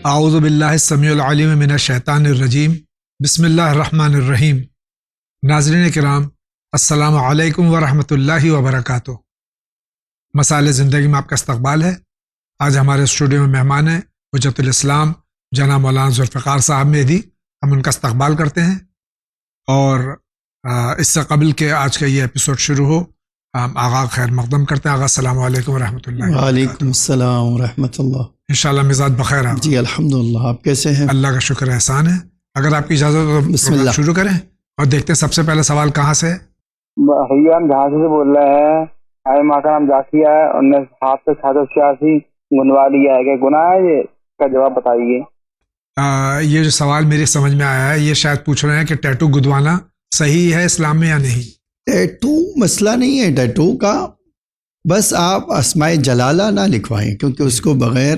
اعوذ باللہ السمیع العلیم من الشیطان الرجیم بسم اللہ الرحمن الرحیم۔ ناظرین کرام، السلام علیکم ورحمۃ اللہ وبرکاتہ۔ مسائل زندگی میں آپ کا استقبال ہے۔ آج ہمارے اسٹوڈیو میں مہمان ہیں حجت الاسلام جناب مولانا ذوالفقار صاحب مہدی۔ ہم ان کا استقبال کرتے ہیں، اور اس سے قبل کہ آج کا یہ ایپیسوڈ شروع ہو، ہم آغا خیر مقدم کرتے ہیں۔ آغا السلام علیکم ورحمۃ اللہ۔ وعلیکم السلام ورحمۃ اللہ۔ انشاءاللہ مزاج بخیر ہے جی الحمدللہ، آپ کیسے ہیں؟ اللہ کا شکر احسان ہے۔ اگر آپ کی اجازت ہو تو بسم اللہ شروع کریں اور دیکھتے ہیں سب سے پہلا سوال کہاں سے ہے۔ بھیا ہم جہاز سے بول رہے ہیں، ہمارے ماں کا نام جاسیہ ہے، انہوں نے ہاتھ سے 786 گنوا لیا ہے، کہ گناہ ہے؟ یہ کا جواب بتائیے۔ یہ جو سوال میری سمجھ میں آیا ہے، یہ شاید پوچھ رہے ہیں کہ ٹیٹو گدوانا صحیح ہے اسلام میں یا نہیں۔ ٹیٹو مسئلہ نہیں ہے ٹیٹو کا، بس آپ اسماء جلالہ نہ لکھوائیں، کیونکہ اس کو بغیر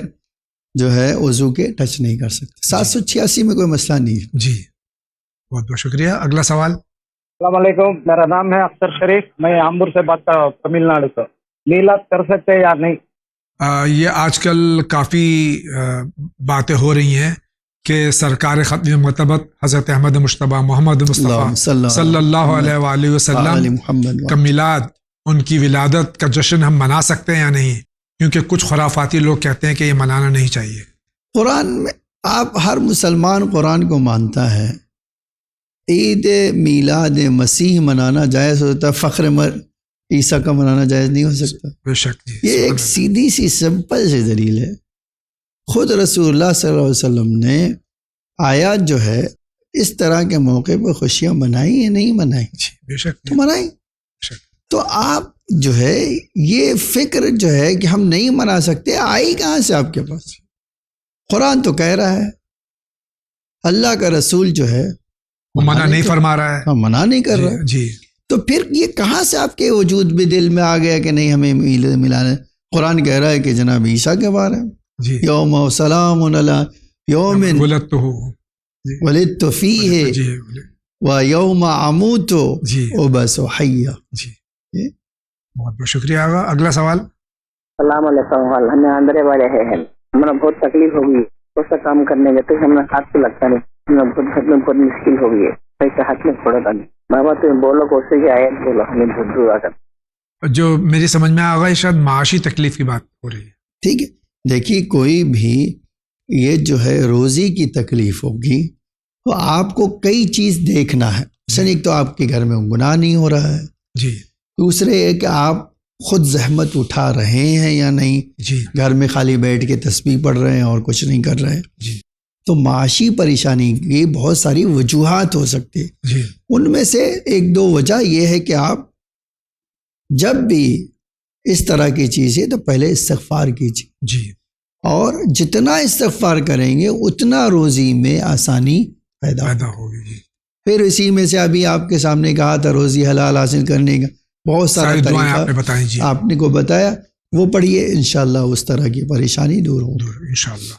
جو ہے وضو کے ٹچ نہیں کر سکتے۔ 786 میں کوئی مسئلہ نہیں ہے۔ جی بہت بہت شکریہ۔ اگلا سوال۔ السلام علیکم، میرا نام ہے اختر شریف، میں آمبور سے بات کر رہا ہوں، تمل ناڈو سے۔ میلاد کر سکتے ہیں یا نہیں؟ یہ آج کل کافی باتیں ہو رہی ہیں کہ سرکار ختم مرتبت حضرت احمد مجتبیٰ محمد مصطفیٰ صلی اللہ علیہ وآلہ وسلم کا میلاد، ان کی ولادت کا جشن ہم منا سکتے ہیں یا نہیں؟ کیونکہ کچھ خرافاتی لوگ کہتے ہیں کہ یہ منانا نہیں چاہیے۔ قرآن میں آپ ہر مسلمان قرآن کو مانتا ہے۔ عید میلاد مسیح منانا جائز ہوتا ہے، فخر عیسیٰ کا منانا جائز نہیں ہو سکتا؟ بے شک جی، یہ ایک سیدھی سی سمپل سی دلیل ہے۔ خود رسول اللہ صلی اللہ علیہ وسلم نے آیات جو ہے اس طرح کے موقع پہ خوشیاں منائی یا نہیں منائی؟ بے شک تو منائی۔ تو آپ جو ہے یہ فکر جو ہے کہ ہم نہیں منا سکتے آئی کہاں سے آپ کے پاس؟ قرآن تو کہہ رہا ہے، اللہ کا رسول جو ہے وہ منع نہیں فرما رہا ہے، ہم منع نہیں کر رہا جی۔ تو پھر یہ کہاں سے آپ کے وجود میں دل میں آ گیا کہ نہیں ہمیں ملانا؟ قرآن کہہ رہا ہے کہ جناب عیسیٰ کے بارے میں جی، یوم و سلام علی یوم ولدت فیہ جی و یوم اموت جی وبعث حیا۔ جی، بہت بہت شکریہ آغا۔ اگلا سوال۔ السلام علیکم، ہمیں آندھرے والے ہیں، ہمیں بہت تکلیف ہوگی اس کا کام کرنے میں، تو ہمیں ہاتھ سے لگتا نہیں، ہمیں بہت مشکل ہو گئی ہے، ایسے ہاتھ میں پڑا تھا نہیں۔ بابا تم بولو کو سے آیت بولو، ہمیں بہت دور آ کر۔ جو میری سمجھ میں آگا، شاید معاشی تکلیف کی بات ہو رہی ہے۔ ٹھیک ہے، دیکھیے کوئی بھی یہ جو ہے روزی کی تکلیف ہوگی تو آپ کو کئی چیز دیکھنا ہے۔ مثلا ایک تو آپ کے گھر میں گناہ نہیں ہو رہا ہے، جی دوسرے ہے کہ آپ خود زحمت اٹھا رہے ہیں یا نہیں، جی گھر میں خالی بیٹھ کے تسبیح پڑھ رہے ہیں اور کچھ نہیں کر رہے ہیں۔ جی تو معاشی پریشانی کی بہت ساری وجوہات ہو سکتی ہیں۔ جی ان میں سے ایک دو وجہ یہ ہے کہ آپ جب بھی اس طرح کی چیز ہے تو پہلے استغفار کیجیے، جی، اور جتنا استغفار کریں گے اتنا روزی میں آسانی پیدا ہوگی۔ جی، پھر اسی میں سے ابھی آپ کے سامنے کہا تھا روزی حلال حاصل کرنے کا بہت سارا ساری دعائیں آپ نے طریقہ بتائیں۔ جی، آپ نے کو بتایا، وہ پڑھیے، انشاءاللہ اس طرح کی پریشانی دور ہوگی انشاءاللہ۔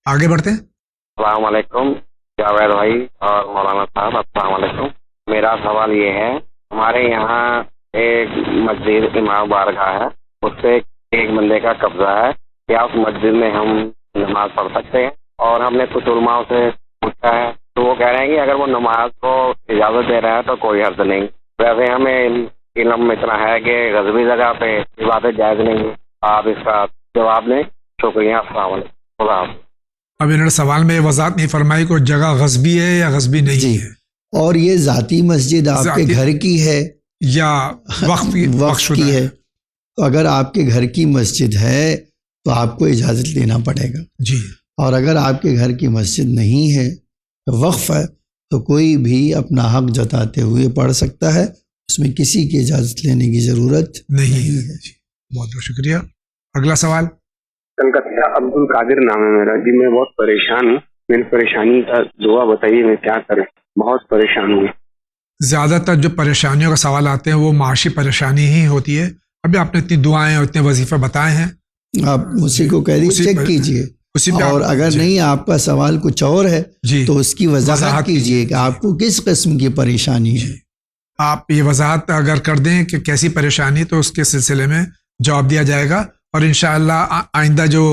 آگے بڑھتے ہیں۔ السلام علیکم جاوید بھائی اور مولانا صاحب، السلام علیکم۔ میرا سوال یہ ہے، ہمارے یہاں ایک مسجد امام بارگاہ ہے، اس سے ایک بندے کا قبضہ ہے، کیا اس مسجد میں ہم نماز پڑھ سکتے ہیں؟ اور ہم نے کچھ علماء سے پوچھا ہے تو وہ کہہ رہے ہیں کہ اگر وہ نماز کو اجازت دے رہا ہے تو کوئی حرج نہیں، ویسے ہمیں علم اتنا ہے کہ غصبی جگہ پہ یہ باتیں جائز نہیں ہیں۔ آپ اس کا جواب دیں، شکریہ، السلام علیکم، خدا حافظ۔ اب انہوں نے سوال میں یہ وضاحت نہیں فرمائی کوئی جگہ غصبی ہے یا غصبی نہیں جی، ہے، اور یہ ذاتی مسجد آپ کے ذاتی گھر کی ہے یا وقف کی ہے، تو اگر آپ کے گھر کی مسجد ہے تو آپ کو اجازت لینا پڑے گا، جی، اور اگر آپ کے گھر کی مسجد نہیں ہے، وقف ہے، تو کوئی بھی اپنا حق جتاتے ہوئے پڑھ سکتا ہے، اس میں کسی کی اجازت لینے کی ضرورت نہیں ہے۔ جی، بہت بہت شکریہ۔ اگلا سوال۔ کلکتہ عبد القادر نام ہے میرا جی، میں بہت پریشان ہوں، میری پریشانی کا دعا بتائیے، میں کیا کروں، بہت پریشان ہوں۔ زیادہ تر جو پریشانیوں کا سوال آتے ہیں وہ معاشی پریشانی ہی ہوتی ہے۔ ابھی آپ نے اتنی دعائیں اور اتنے وظیفے بتائے ہیں، آپ اسی کو کہہ دیجیے، چیک کیجئے، اسی پہ اور اگر نہیں آپ کا سوال کچھ اور ہے جی تو اس کی وضاحت کیجئے کہ آپ کو کس قسم کی پریشانی ہے۔ آپ یہ وضاحت اگر کر دیں کہ کیسی پریشانی، تو اس کے سلسلے میں جواب دیا جائے گا، اور انشاءاللہ آئندہ جو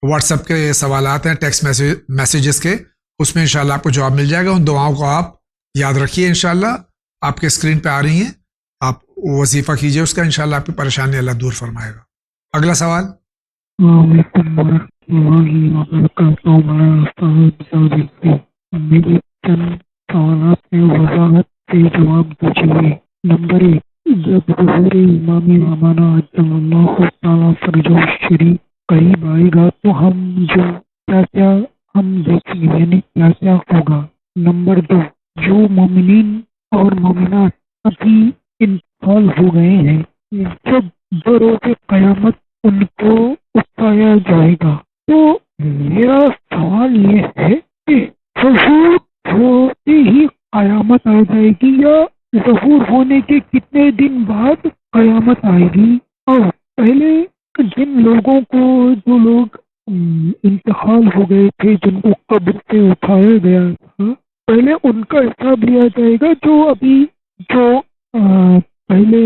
واٹس ایپ کے سوالات ہیں ٹیکسٹ میسیجز کے، اس میں انشاءاللہ آپ کو جواب مل جائے گا. ان دعاؤں کو آپ یاد رکھیے، انشاءاللہ آپ کے اسکرین پہ آ رہی ہیں، آپ وظیفہ کیجئے اس کا، انشاءاللہ آپ کی پریشانی اللہ دور فرمائے گا. اگلا سوال. میرے چند سوالات میں وضاحت سے جواب دیجیے. نمبر 1، جب ظہور امام زمانہ عجل اللہ تعالیٰ فرجہ الشریف قریب آئے گا تو ہم کیا ہم دیکھیں گے، یعنی کیا ہوگا. نمبر 2، جو مومنین اور مومنات ابھی انتقال ہو گئے ہیں، جب بروز قیامت ان کو اٹھایا جائے گا تو میرا سوال یہ ہے کہ ظہور ہوتے ہی قیامت آ جائے گی یا ظہور ہونے کے کتنے دن بعد قیامت آئے گی؟ اور پہلے جن لوگوں کو، جو لوگ انتقال ہو گئے تھے، جن کو قبر سے اٹھایا گیا تھا، پہلے ان کا حساب لیا جائے گا، جو ابھی جو پہلے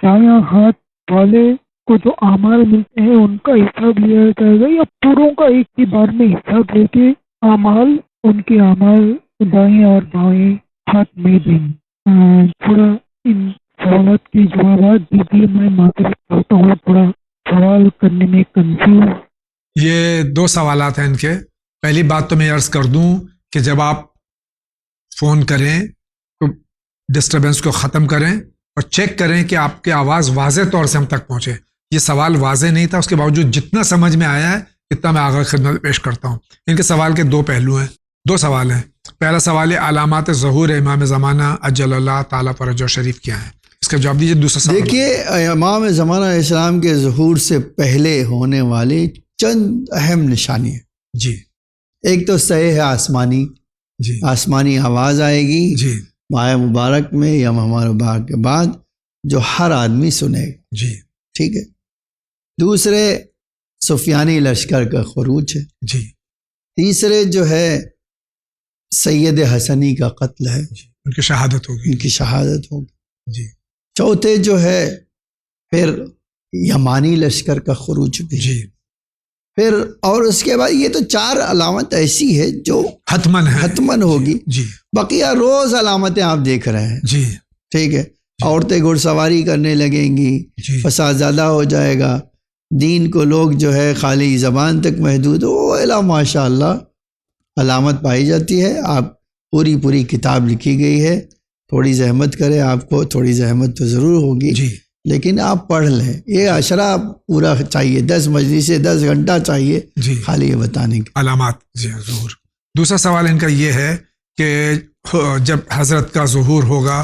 دایاں ہاتھ والے کو جو اعمال ملتے ہیں ان کا حساب لیا جائے گا، یا پوروں کا ایک ہی بار میں حساب لے کے اعمال، ان کے اعمال دائیں اور بائیں ہاتھ میں دیں؟ تھوڑا ان سوالات کے جوابات دیجیے. میں معذرت کرتا ہوں، تھوڑا سوال کرنے میں کنفیوز. یہ 2 سوالات ہیں ان کے. پہلی بات تو میں عرض کر دوں کہ جب آپ فون کریں تو ڈسٹربنس کو ختم کریں اور چیک کریں کہ آپ کی آواز واضح طور سے ہم تک پہنچے. یہ سوال واضح نہیں تھا، اس کے باوجود جتنا سمجھ میں آیا ہے اتنا میں آگے خدمت پیش کرتا ہوں. ان کے سوال کے 2 پہلو ہیں، 2 سوال ہیں. پہلا سوال ہے علامات ظہور امام زمانہ عجل اللہ تعالیٰ فرجہ شریف کیا ہیں، اس کا جواب دیجیے. دوسرا سوال دیکھیے، امام زمانہ اسلام کے ظہور سے پہلے ہونے والے چند اہم نشانیاں. جی. ایک تو صحیح ہے آسمانی، جی. آسمانی آواز آئے گی جی. ماہ مبارک میں یا ماہ مبارک کے بعد، جو ہر آدمی سنے گا. جی. ٹھیک ہے. دوسرے سفیانی لشکر کا خروج ہے. جی. تیسرے جو ہے سید حسنی کا قتل ہے، ان کی شہادت ہوگی. ان کی شہادت ہوگی. جی. چوتھے جو ہے پھر یمانی لشکر کا خروج بھی. جی. پھر اور اس کے بعد یہ تو 4 علامت ایسی ہے جو حتمن ہے، حتمن ہوگی. جی. بقیہ روز علامتیں آپ دیکھ رہے ہیں. جی. ٹھیک ہے. عورتیں گھڑ سواری کرنے لگیں گی، جی. فساد زیادہ ہو جائے گا، دین کو لوگ جو ہے خالی زبان تک محدود ہو، الا ماشاء اللہ علامت پائی جاتی ہے. آپ پوری کتاب لکھی گئی ہے، تھوڑی زحمت کرے، آپ کو تھوڑی زحمت تو ضرور ہوگی. جی. لیکن آپ پڑھ لیں. یہ عشرہ پورا چاہیے، 10 مجلسیں 10 گھنٹہ چاہیے جی. خالی یہ بتانے کی علامات. جی ظہور. دوسرا سوال ان کا یہ ہے کہ جب حضرت کا ظہور ہوگا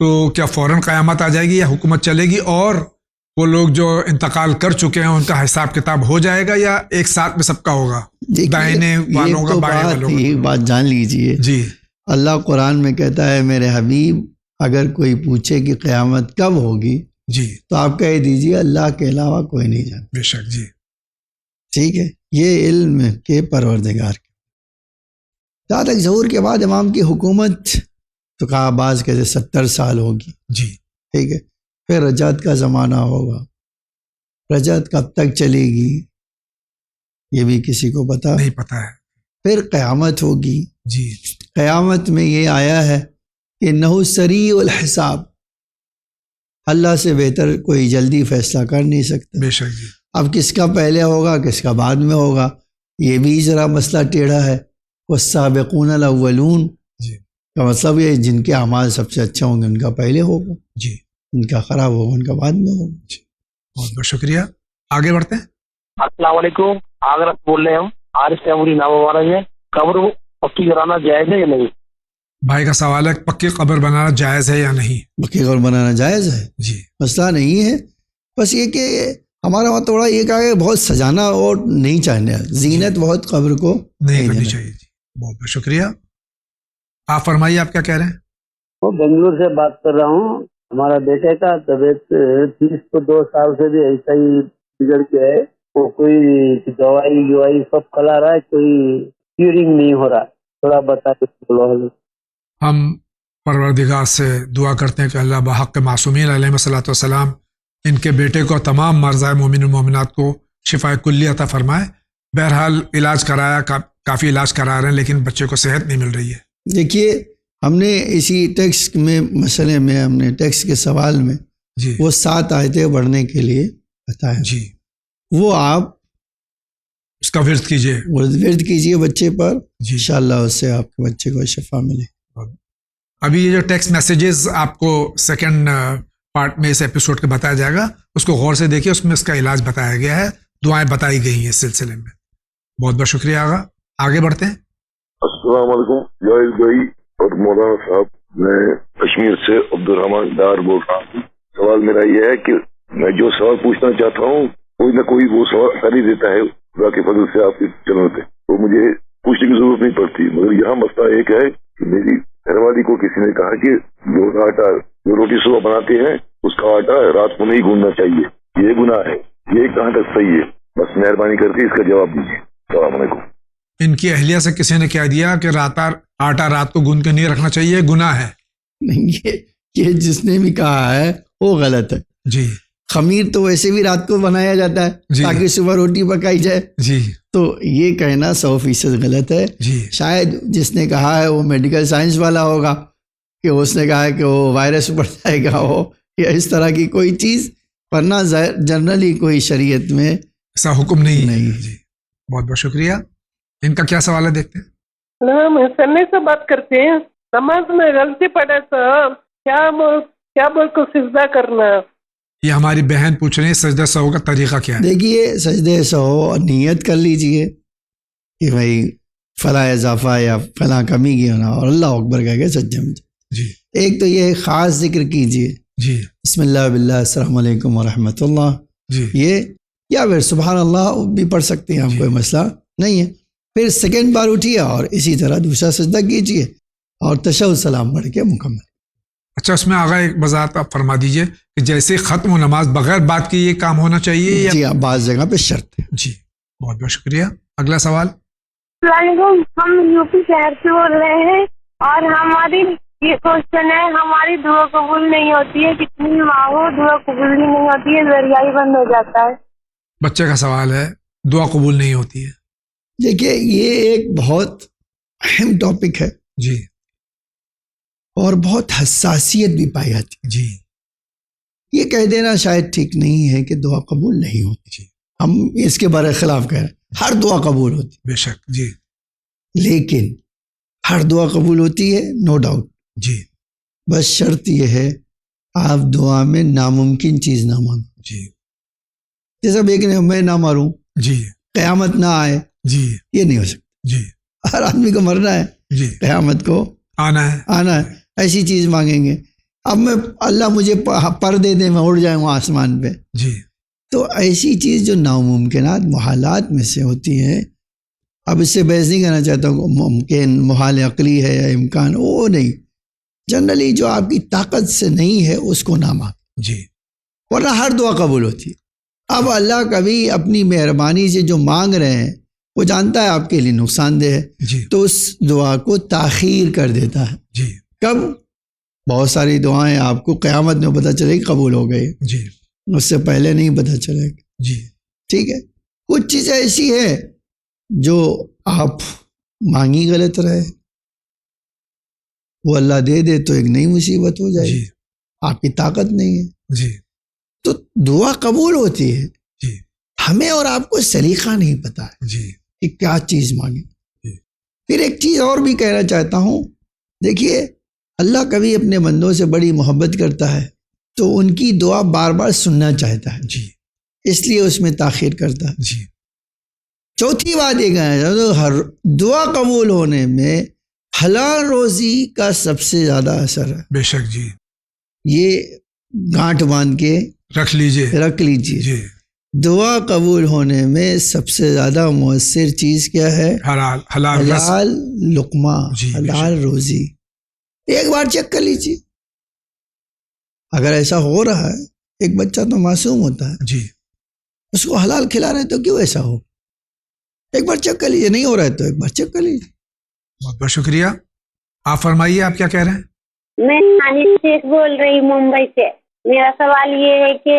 تو کیا فوراً قیامت آ جائے گی یا حکومت چلے گی، اور وہ لوگ جو انتقال کر چکے ہیں ان کا حساب کتاب ہو جائے گا یا ایک ساتھ میں سب کا ہوگا؟ دائنے والوں کا، بائیں والوں کا. یہ بات جان لیجئے. جی. اللہ قرآن میں کہتا ہے میرے حبیب اگر کوئی پوچھے کہ قیامت کب ہوگی جی تو آپ کہہ دیجئے اللہ کے علاوہ کوئی نہیں جانتا. بے شک. جی. ٹھیک ہے. یہ علم کے پروردگار کے. جہاں تک ظہور کے بعد امام کی حکومت تو کہا بعض کہتے 70 سال ہوگی. جی. ٹھیک ہے. پھر رجعت کا زمانہ ہوگا. رجعت کب تک چلے گی یہ بھی کسی کو نہیں پتا ہے. پھر قیامت ہوگی. جی. قیامت میں یہ آیا ہے کہ انہ سریع الحساب، اللہ سے بہتر کوئی جلدی فیصلہ کر نہیں سکتا. بے شک. جی. اب کس کا پہلے ہوگا کس کا بعد میں ہوگا یہ بھی ذرا مسئلہ ٹیڑھا ہے. والسابقون الاولون جی. کا مطلب یہ جن کے اعمال سب سے اچھے ہوں گے ان کا پہلے ہوگا، جی. ان کا خراب ہوگا ان کا بعد میں ہوگا. جی. بہت بہت شکریہ. آگے بڑھتے ہیں. السلام علیکم. آگرہ سے بول رہے ہیں ہم. عارف تیموری نام ہمارا ہے. قبر پکی کرانا جائز ہے یا نہیں؟ بھائی کا سوال ہے پکی قبر بنانا جائز ہے یا نہیں؟ پکی قبر بنانا جائز ہے. جی. مسئلہ نہیں ہے. بس یہ کہ ہمارا وہاں تھوڑا یہ کہا کہ بہت سجانا اور نہیں چاہنے، زینت بہت قبر کو نہیں کرنی چاہیے. جی. بہت بہت شکریہ. آپ فرمائیے آپ کیا کہہ رہے ہیں؟ وہ بنگلور سے بات کر رہا ہوں. ہمارا بیٹے کا طبیعت 2 سال سے بھی ایسا ہی بگڑ کے ہے. وہ کوئی دوائی سب کھلا رہا ہے، کوئی کیورنگ نہیں ہو رہا. تھوڑا بتا کے. ہم پروردگار سے دعا کرتے ہیں کہ اللہ بحق معصومین علیہ الصلوۃ والسلام ان کے بیٹے کو تمام مرضى مومن و مومنات کو شفا کلی عطا فرمائے. بہرحال علاج کرایا، کافی علاج کرا رہے ہیں، لیکن بچے کو صحت نہیں مل رہی ہے. دیکھیے ہم نے اسی ٹیکسٹ میں مسئلے میں ہم نے ٹیکسٹ کے سوال میں جی وہ 7 آیتیں پڑھنے کے لیے بتایا. جی وہ آپ اس کا ورد کیجیے. ورد کیجئے بچے پر، جی انشاءاللہ اس سے آپ کے بچے کو شفا ملے. ابھی یہ جو ٹیکسٹ میسیجز آپ کو سیکنڈ پارٹ میں اس ایپیسوڈ کے بتایا جائے گا، اس کو غور سے دیکھیے، اس میں اس کا علاج بتایا گیا ہے، دعائیں بتائی گئی ہیں اس سلسلے میں. بہت بہت شکریہ آغا. آگے بڑھتے ہیں. السلام علیکم جاوید بھائی اور مولانا صاحب. میں کشمیر سے عبدالرحمان ڈار بول رہا ہوں. سوال میرا یہ ہے کہ میں جو سوال پوچھنا چاہتا ہوں کوئی نہ کوئی وہ سوال کر ہی دیتا ہے خدا کے فضل سے آپ کے چلنے سے، تو مجھے پوچھنے کی ضرورت نہیں پڑتی. مگر یہاں مسئلہ ایک ہے کہ میری گھر والی کو کسی نے کہا کہ جو روٹی صبح بناتے ہیں اس کا آٹا رات کو نہیں گوندنا چاہیے، یہ گناہ ہے، یہ کہاں تک صحیح ہے؟ بس مہربانی کر کے اس کا جواب دیجیے. السلام علیکم. ان کی اہلیہ سے کسی نے کہہ دیا کہ آٹا رات کو گوندھ کے نہیں رکھنا چاہیے، گناہ ہے. نہیں، یہ جس نے بھی کہا ہے وہ غلط ہے. جی خمیر تو ویسے بھی رات کو بنایا جاتا ہے جی تاکہ صبح روٹی پکائی جائے. جی تو یہ کہنا 100% غلط ہے. جی شاید جس نے کہا ہے وہ میڈیکل سائنس والا ہوگا کہ اس نے کہا ہے کہ وہ وائرس بڑھ جائے گا ہو یا اس طرح کی کوئی چیز، ورنہ جنرلی کوئی شریعت میں ایسا حکم نہیں ہے. نہیں. جی بہت بہت شکریہ. ان کا کیا سوال ہے دیکھتے ہیں. ہم سننے سے بات کرتے ہیں. نماز میں غلطی پڑے تو کیا بول کو سجدہ کرنا. یہ ہماری بہن پوچھ رہی ہے سجدہ سہو کا طریقہ کیا ہے. دیکھیے سجدے سہو نیت کر لیجئے کہ بھائی فلاں اضافہ یا فلاں کمی کی ہونا اور اللہ اکبر کہہ کے سجدے میں. جی ایک تو یہ خاص ذکر کیجئے جی بسم اللہ باللہ السلام علیکم ورحمۃ اللہ، جی یہ یا پھر سبحان اللہ بھی پڑھ سکتے ہیں آپ، جی. کوئی مسئلہ نہیں ہے. پھر سیکنڈ بار اٹھیے اور اسی طرح دوسرا سجدہ کیجئے اور تشہد سلام پڑھ کے مکمل. اچھا اس میں آغا ایک وضاحت آپ فرما دیجئے کہ جیسے ختم و نماز بغیر بات کے یہ کام ہونا چاہیے یا جی ہاں، بعض جگہ پہ شرط ہے. جی بہت بہت شکریہ. اگلا سوال. السلام علیکم، ہم یو پی شہر سے بول رہے ہیں اور ہماری یہ کوشچن ہے، ہماری دعا قبول نہیں ہوتی ہے، کتنی بھی مانگو دعا قبول ہی نہیں ہوتی ہے، ذریعہ ہی بند ہو جاتا ہے. بچے کا سوال ہے، دعا قبول نہیں ہوتی ہے. دیکھیے یہ ایک بہت اہم ٹاپک ہے جی اور بہت حساسیت بھی پائی جاتی ہے. جی یہ کہہ دینا شاید ٹھیک نہیں ہے کہ دعا قبول نہیں ہوتی. جی ہم اس کے برخلاف کہہ رہے ہیں ہر دعا قبول ہوتی، بے شک. جی لیکن ہر دعا قبول ہوتی ہے نو ڈاؤٹ. جی بس شرط یہ ہے آپ دعا میں ناممکن چیز نہ مانگو. جی جیسا ایک نے میں نہ مروں، جی قیامت نہ آئے، جی یہ نہیں ہو سکتا. جی ہر آدمی کو مرنا ہے، جی قیامت کو آنا ہے. آنا ہے، ایسی چیز مانگیں گے. اب میں اللہ مجھے پر دے دے میں اڑ جاؤں آسمان پہ، جی تو ایسی چیز جو ناممکنات محالات میں سے ہوتی ہے. اب اس سے بحث نہیں کرنا چاہتا ہوں ممکن محال عقلی ہے یا امکان، وہ نہیں. جنرلی جو آپ کی طاقت سے نہیں ہے اس کو نہ مانگ، جی ورنہ ہر دعا قبول ہوتی ہے. اب اللہ کبھی اپنی مہربانی سے جو مانگ رہے ہیں وہ جانتا ہے آپ کے لیے نقصان دہ ہے، جی تو اس دعا کو تاخیر کر دیتا ہے. جی کب؟ بہت ساری دعائیں آپ کو قیامت میں پتہ چلے کہ قبول ہو گئی، جی اس سے پہلے نہیں پتہ چلے گا. جی ٹھیک ہے. کچھ چیزیں ایسی ہے جو آپ مانگی غلط رہے، وہ اللہ دے دے تو ایک نئی مصیبت ہو جائے. جی آپ کی طاقت نہیں ہے، جی تو دعا قبول ہوتی ہے. جی ہمیں اور آپ کو سلیقہ نہیں پتا ہے جی کہ کیا چیز مانگیں. جی. پھر ایک چیز اور بھی کہنا چاہتا ہوں. دیکھیے اللہ کبھی اپنے بندوں سے بڑی محبت کرتا ہے تو ان کی دعا بار بار سننا چاہتا ہے، جی اس لیے اس میں تاخیر کرتا ہے. جی چوتھی بات یہ کہنا ہر دعا قبول ہونے میں حلال روزی کا سب سے زیادہ اثر ہے. بے شک. جی یہ گانٹھ باندھ کے رکھ لیجئے. رکھ لیجئے. جی دعا قبول ہونے میں سب سے زیادہ مؤثر چیز کیا ہے؟ حلال لقمہ، جی حلال روزی. ایک بار چیک کر لیجیے، اگر ایسا ہو رہا ہے، ایک بچہ تو معصوم ہوتا ہے، جی اس کو حلال کھلا رہے ہیں تو کیوں ایسا ہو؟ ایک بار چیک کر لیجیے. نہیں ہو رہا ہے تو ایک بار چیک کر لیجیے. بہت بہت شکریہ. آپ فرمائیے آپ کیا کہہ رہے ہیں. میں شیخ بول رہی ہوں ممبئی سے. میرا سوال یہ ہے کہ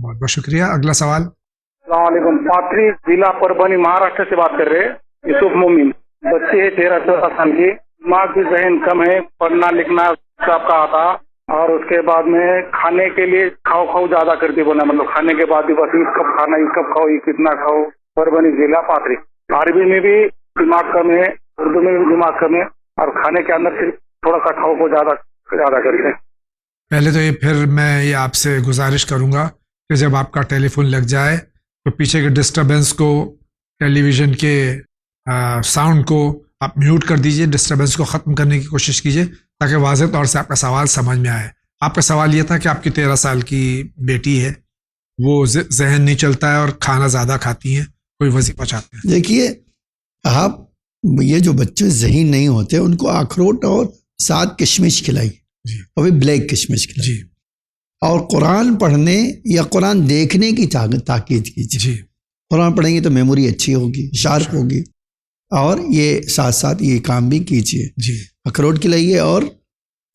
بہت بہت شکریہ. اگلا سوال. السلام علیکم. پاتری ضلع پربانی مہاراشٹر سے بات کر رہے ہیں. یوسف مومن. بچے ہے 13-14 سال کی. ماں کی ذہن کم ہے, پڑھنا لکھنا سب کا آتا, اور اس کے بعد میں کھانے کے لیے کھاؤ زیادہ کرتی بولنا, مطلب کھانے کے بعد بھی بس یہ کب کھانا, یہ کب کھاؤ, یہ کتنا کھاؤ. پربانی ضلع پاتری. عربی میں بھی دماغ کم ہے, اردو میں بھی دماغ کم ہے, اور کھانے کے اندر صرف تھوڑا سا کھاؤ کو زیادہ کرتے ہیں. پہلے تو یہ پھر میں یہ آپ سے گزارش کروں گا کہ جب آپ کا ٹیلی فون لگ جائے تو پیچھے کے ڈسٹربنس کو, ٹیلی ویژن کے ساؤنڈ کو آپ میوٹ کر دیجئے, ڈسٹربنس کو ختم کرنے کی کوشش کیجئے تاکہ واضح طور سے آپ کا سوال سمجھ میں آئے. آپ کا سوال یہ تھا کہ آپ کی 13 سال کی بیٹی ہے, وہ ذہن نہیں چلتا ہے اور کھانا زیادہ کھاتی ہیں, کوئی وظیفہ چاہتے ہیں. دیکھیے آپ یہ جو بچے ذہین نہیں ہوتے ان کو اخروٹ اور ساتھ کشمش کھلائیے, ابھی بلیک کشمش کھلائیے, اور قرآن پڑھنے یا قرآن دیکھنے کی تاکید کیجیے. قرآن پڑھیں گے تو میموری اچھی ہوگی, شارپ ہوگی, اور یہ ساتھ ساتھ یہ کام بھی کیجیے. اخروٹ کھلائیے اور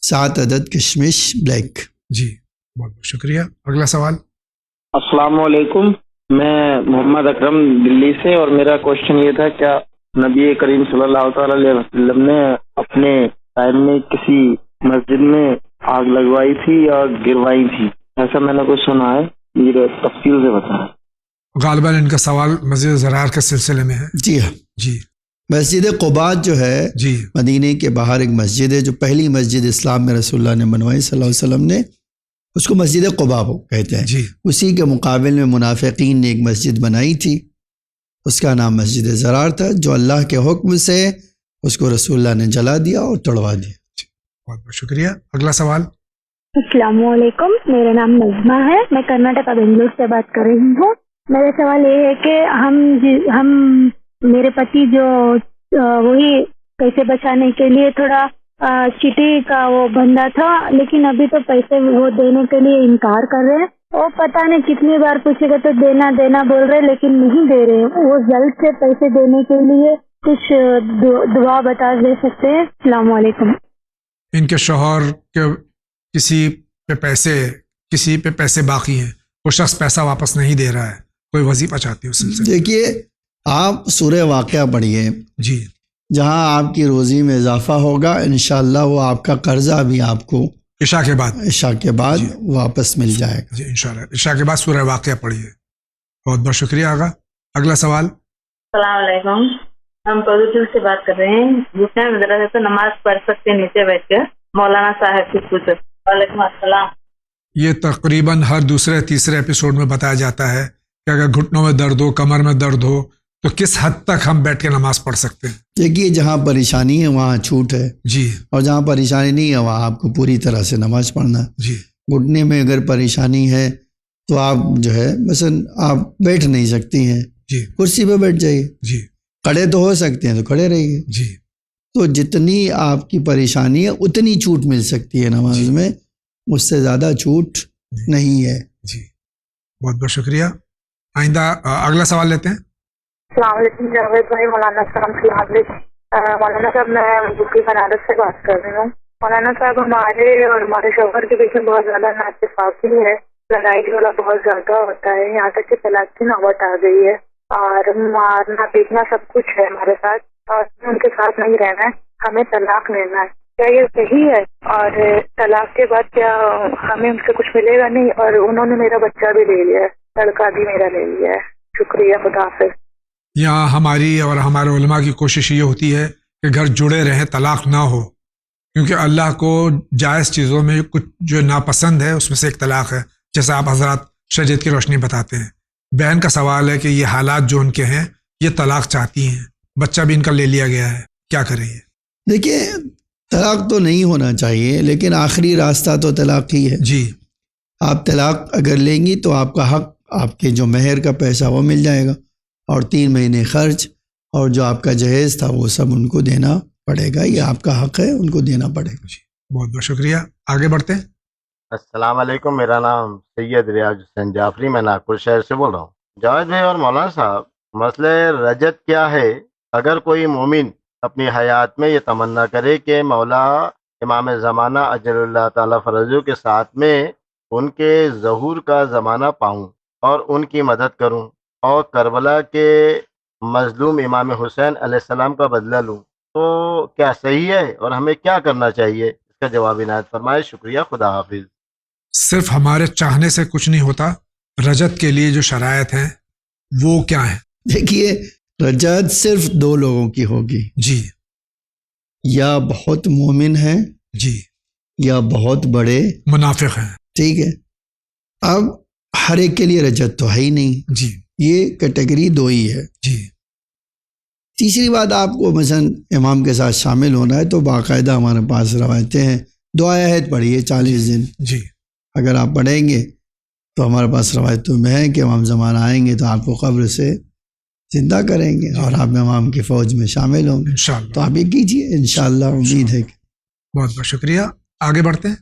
7 عدد کشمش بلیک. جی بہت بہت شکریہ. اگلا سوال. السلام علیکم, میں محمد اکرم دلی سے, اور میرا کوشچن یہ تھا کیا نبی کریم صلی اللہ تعالی علیہ وسلم نے اپنے ٹائم میں کسی مسجد میں آگ لگوائی تھی یا گروائی تھی؟ ایسا میں نے کچھ سنا ہے, یہ تفصیل سے بتائیں. غالباً ان کا سوال مسجد زرار کے سلسلے میں ہے. جی ہاں, جی. مسجد قباء جو ہے مدینے کے باہر ایک مسجد ہے, جو پہلی مسجد اسلام میں رسول اللہ نے بنوائی صلی اللہ علیہ وسلم نے, اس کو مسجد قباء کہتے ہیں. اسی کے مقابل میں منافقین نے ایک مسجد بنائی تھی, اس کا نام مسجد زرار تھا, جو اللہ کے حکم سے اس کو رسول اللہ نے جلا دیا اور توڑوا دیا. بہت بہت شکریہ. اگلا سوال. السلام علیکم, میرا نام نظمہ ہے, میں کرناٹک بنگلور سے بات کر رہی ہوں. میرا سوال یہ ہے کہ ہم میرے پتی جو وہی پیسے بچانے کے لیے تھوڑا چٹی کا وہ بندہ تھا, لیکن ابھی تو پیسے وہ دینے کے لیے انکار کر رہے ہیں. وہ پتہ نہیں کتنی بار پوچھے گا تو دینا بول رہے لیکن نہیں دے رہے. وہ جلد سے پیسے دینے کے لیے کچھ دعا بتا دے سکتے ہیں؟ السلام علیکم. ان کے شوہر کے کسی پہ پیسے باقی ہیں, وہ شخص پیسہ واپس نہیں دے رہا ہے, کوئی وظیفہ چاہتی ہے اس سلسلے. دیکھیے آپ سورہ واقعہ پڑھیے, جی, جہاں آپ کی روزی میں اضافہ ہوگا انشاءاللہ وہ آپ کا قرضہ بھی آپ کو عشاء کے بعد واپس مل جائے گا. جی انشاءاللہ عشاء کے بعد سورہ واقعہ پڑھیے. بہت بہت شکریہ. آگا اگلا سوال. السلام علیکم, ہم پوزیٹو سے بات کر رہے ہیں. جس میں مدرسے تو نماز پڑھ سکتے نیچے بیٹھ کر, مولانا صاحب سے پوچھو. وعلیکم السلام. یہ تقریباً ہر دوسرے تیسرے ایپیسوڈ میں بتایا جاتا ہے کہ اگر گھٹنوں میں درد ہو, کمر میں درد ہو, تو کس حد تک ہم بیٹھ کے نماز پڑھ سکتے ہیں. دیکھیے جہاں پریشانی ہے وہاں چھوٹ ہے, جی, اور جہاں پریشانی نہیں ہے وہاں آپ کو پوری طرح سے نماز پڑھنا. جی, گھٹنے میں اگر پریشانی ہے تو آپ جو ہے مثلا آپ بیٹھ نہیں سکتی ہیں, جی, کرسی پہ بیٹھ جائیے. جی, کھڑے تو ہو سکتے ہیں تو کھڑے رہیے. جی, تو جتنی آپ کی پریشانی ہے اتنی چھوٹ مل سکتی ہے نماز میں, اس سے زیادہ چھوٹ نہیں ہے. جی بہت بہت شکریہ. آئندہ اگلا سوال لیتے ہیں. السلام علیکم جاوید بھائی, مولانا صاحب السلام علیکم. مولانا صاحب میں یوپی بنارس سے بات کر رہی ہوں. مولانا صاحب ہمارے اور ہمارے شوہر کے بیچ میں بہت زیادہ نااتفاقی ہے, لڑائی جھگڑا بہت زیادہ ہوتا ہے, یہاں تک کہ طلاق کی نوبت آ گئی ہے, اور مارنا پیٹنا سب کچھ ہے ہمارے ساتھ, اور ان کے ساتھ نہیں رہنا ہے, ہمیں طلاق لینا ہے. کیا یہ صحیح ہے؟ اور طلاق کے بعد کیا ہمیں ان سے کچھ ملے گا؟ نہیں, اور انہوں نے میرا بچہ بھی لے لیا ہے, لڑکا بھی میرا لے لیا ہے. شکریہ, خدا حافظ. یہاں ہماری اور ہمارے علماء کی کوشش یہ ہوتی ہے کہ گھر جڑے رہیں, طلاق نہ ہو, کیونکہ اللہ کو جائز چیزوں میں کچھ جو ناپسند ہے اس میں سے ایک طلاق ہے, جیسا آپ حضرات شریعت کی روشنی بتاتے ہیں. بہن کا سوال ہے کہ یہ حالات جو ان کے ہیں یہ طلاق چاہتی ہیں, بچہ بھی ان کا لے لیا گیا ہے, کیا کریں یہ؟ دیکھیے طلاق تو نہیں ہونا چاہیے, لیکن آخری راستہ تو طلاق ہی ہے. جی, آپ طلاق اگر لیں گی تو آپ کا حق, آپ کے جو مہر کا پیسہ وہ مل جائے گا, اور 3 مہینے خرچ اور جو آپ کا جہیز تھا وہ سب ان کو دینا پڑے گا. یہ آپ کا حق ہے, ان کو دینا پڑے گا. جی بہت بہت شکریہ. آگے بڑھتے ہیں. السلام علیکم, میرا نام سید ریاض حسین جعفری, میں ناگپور شہر سے بول رہا ہوں. جاوید بھائی اور مولانا صاحب, مسئلہ رجت کیا ہے؟ اگر کوئی مومن اپنی حیات میں یہ تمنا کرے کہ مولا امام زمانہ اجل اللہ تعالیٰ فرجو کے ساتھ میں ان کے ظہور کا زمانہ پاؤں, اور ان کی مدد کروں اور کربلا کے مظلوم امام حسین علیہ السلام کا بدلہ لوں تو کیا صحیح ہے اور ہمیں کیا کرنا چاہیے؟ اس کا جواب عنایت فرمائے. شکریہ. خدا حافظ. صرف ہمارے چاہنے سے کچھ نہیں ہوتا. رجت کے لیے جو شرائط ہیں وہ کیا ہیں؟ دیکھیے، رجت صرف 2 لوگوں کی ہوگی جی. یا بہت مومن ہیں جی، یا بہت بڑے منافق ہیں. ٹھیک ہے. اب ہر ایک کے لیے رجت تو ہے ہی نہیں. جی، یہ کیٹیگری 2 ہی ہے. جی. تیسری بات، آپ کو مثلا امام کے ساتھ شامل ہونا ہے تو باقاعدہ ہمارے پاس روایتیں ہیں. دعا عہد پڑھیے 40 دن. جی. اگر آپ پڑھیں گے تو ہمارے پاس روایتوں میں ہے کہ امام زمان آئیں گے تو آپ کو قبر سے زندہ کریں گے اور آپ امام کی فوج میں شامل ہوں گے. انشاءاللہ. تو آپ یہ کیجیے، انشاءاللہ. امید ہے کہ بہت بہت شکریہ. آگے بڑھتے ہیں.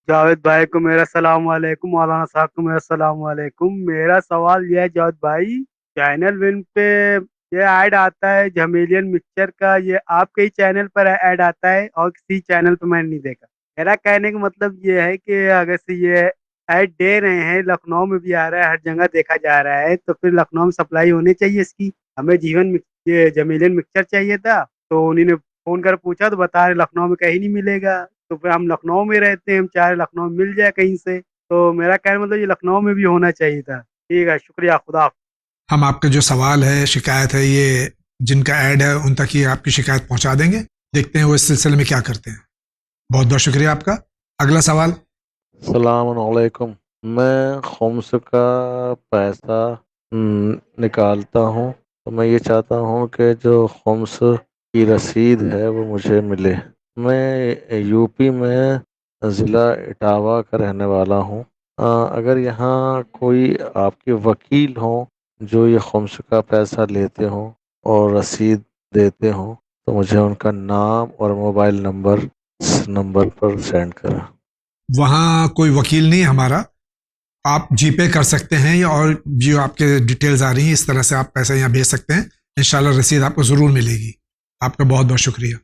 جاوید بھائی کو میرا السلام علیکم، مولانا صاحب کو میرا السلام علیکم. میرا سوال یہ ہے جاوید بھائی، چینل ون پہ یہ ایڈ آتا ہے جمیلین مکسچر کا، یہ آپ کے ہی چینل پر ایڈ آتا ہے اور کسی چینل پہ میں نے نہیں دیکھا. میرا کہنے کا مطلب یہ ہے کہ اگر سے یہ ایڈ دے رہے ہیں، لکھنؤ میں بھی آ رہا ہے، ہر جگہ دیکھا جا رہا ہے، تو پھر لکھنؤ میں سپلائی ہونی چاہیے اس کی. ہمیں یہ جمیلین مکسچر چاہیے تھا تو انہوں نے فون کر پوچھا تو بتا رہے لکھنؤ میں کہیں نہیں ملے گا. تو پھر ہم لکھنؤ میں رہتے ہیں، ہم چاہ رہے لکھنؤ میں مل جائے کہیں سے. تو میرا کہنا مطلب یہ لکھنؤ میں بھی ہونا چاہیے تھا. ٹھیک ہے، شکریہ. خدا حافظ. ہم آپ کا جو سوال ہے، شکایت ہے، یہ جن کا ایڈ ہے ان تک یہ آپ کی شکایت پہنچا دیں گے. دیکھتے ہیں وہ اس سلسلے میں کیا کرتے ہیں. بہت بہت شکریہ آپ کا. اگلا سوال. السلام علیکم. میں خمس کا پیسہ نکالتا ہوں تو میں یہ چاہتا ہوں کہ جو خمس کی رسید ہے وہ مجھے ملے. میں یو پی میں ضلع اٹاوہ کا رہنے والا ہوں. اگر یہاں کوئی آپ کے وکیل ہوں جو یہ خمس کا پیسہ لیتے ہوں اور رسید دیتے ہوں تو مجھے ان کا نام اور موبائل نمبر اس نمبر پر سینڈ کریں. وہاں کوئی وکیل نہیں ہے ہمارا. آپ جی پے کر سکتے ہیں اور جو آپ کے ڈیٹیلز آ رہی ہیں اس طرح سے آپ پیسے یہاں بھیج سکتے ہیں. انشاءاللہ رسید آپ کو ضرور ملے گی. آپ کا بہت بہت شکریہ.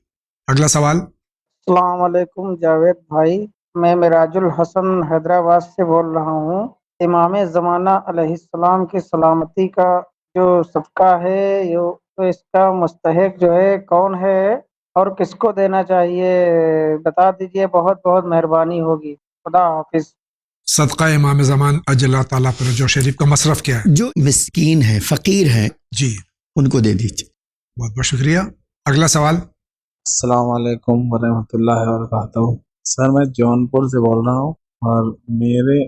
اگلا سوال. السلام علیکم جاوید بھائی، میں مراج الحسن حیدرآباد سے بول رہا ہوں. امام زمانہ علیہ السلام کی سلامتی کا جو صدقہ ہے تو اس کا مستحق جو ہے کون ہے اور کس کو دینا چاہیے بتا دیجئے، بہت بہت مہربانی ہوگی. خدا حافظ. صدقہ امام زمان اجل اللہ تعالیٰ پر جو شریف کا مصرف کیا ہے، جو مسکین ہیں، فقیر ہیں، جی، ان کو دے دیجیے. بہت بہت شکریہ. اگلا سوال. السلام علیکم ورحمۃ اللہ وبرکاتہ. سر میں جونپور سے بول رہا ہوں اور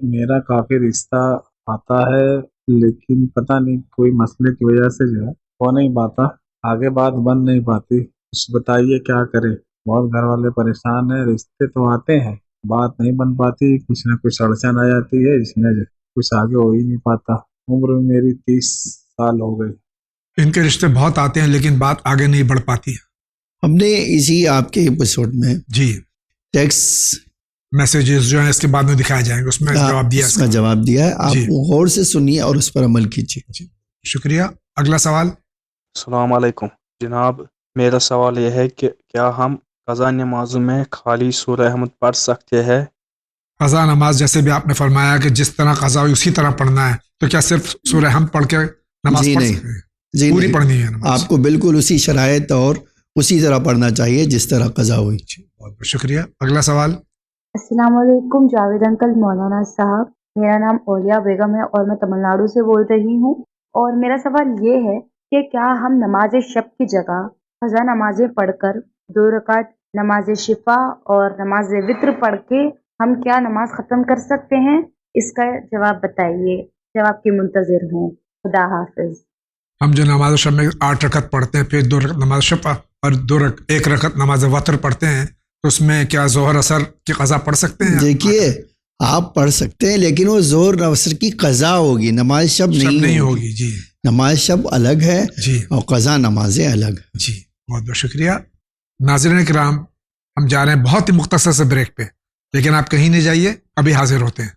میرا کافی رشتہ آتا ہے لیکن پتہ نہیں کوئی مسئلے کی وجہ سے جو ہے ہو نہیں پاتا، آگے بات بن نہیں پاتی. کچھ بتائیے کیا کریں. بہت گھر والے پریشان ہیں، رشتے تو آتے ہیں، بات نہیں بن پاتی، کچھ نہ کچھ اڑچن آ جاتی ہے، اس میں کچھ آگے ہو ہی نہیں پاتا. عمر میری 30 سال ہو گئی. ان کے رشتے بہت آتے ہیں لیکن بات آگے نہیں بڑھ پاتی ہے. ہم نے اسی آپ کے ایپیسوڈ میں جی ٹیکس میسیجز جو ہیں اس کے بعد میں دکھائے جائیں گے، اس میں جواب دیا ہے. آپ غور سے سنیے اور اس پر عمل کیجیے. شکریہ. اگلا سوال. السلام علیکم جناب، میرا سوال یہ ہے کہ کیا ہم قضا نمازوں میں خالی سورہ حمد پڑھ سکتے ہیں؟ قضا نماز جیسے بھی آپ نے فرمایا کہ جس طرح قضا ہوئی اسی طرح پڑھنا ہے، تو کیا صرف سورہ حمد پڑھ کے نماز پڑھ سکتے ہیں؟ جی پوری نہیں. پڑھنی ہے نماز. آپ کو بالکل اسی شرائط اور اسی طرح پڑھنا چاہیے جس طرح قضا ہوئی. بہت بہت شکریہ. اگلا سوال. السلام علیکم جاوید انکل، مولانا صاحب، میرا نام اولیاء بیگم ہے اور میں تمل ناڈو سے بول رہی ہوں. اور میرا سوال یہ ہے کہ کیا ہم نماز شب کی جگہ قضا نمازیں پڑھ کر 2 رکعت نماز شفا اور نماز وطر پڑھ کے ہم کیا نماز ختم کر سکتے ہیں؟ اس کا جواب بتائیے، جواب کی منتظر ہوں. خدا حافظ. ہم جو نماز شب میں 8 رکعت پڑھتے ہیں، پھر 2 رکعت نماز شفا اور 1 رکعت نماز وطر پڑھتے ہیں، تو اس میں کیا ظہر اثر کی قضا پڑھ سکتے ہیں؟ دیکھیے آپ پڑھ سکتے ہیں لیکن وہ ظہر اثر کی قضا ہوگی، نماز شب نہیں ہوگی. جی نماز شب الگ ہے جی اور قضا نمازیں الگ. جی بہت بہت شکریہ. ناظرین کرام، ہم جا رہے ہیں بہت ہی مختصر سے بریک پہ، لیکن آپ کہیں نہیں جائیے، ابھی حاضر ہوتے ہیں.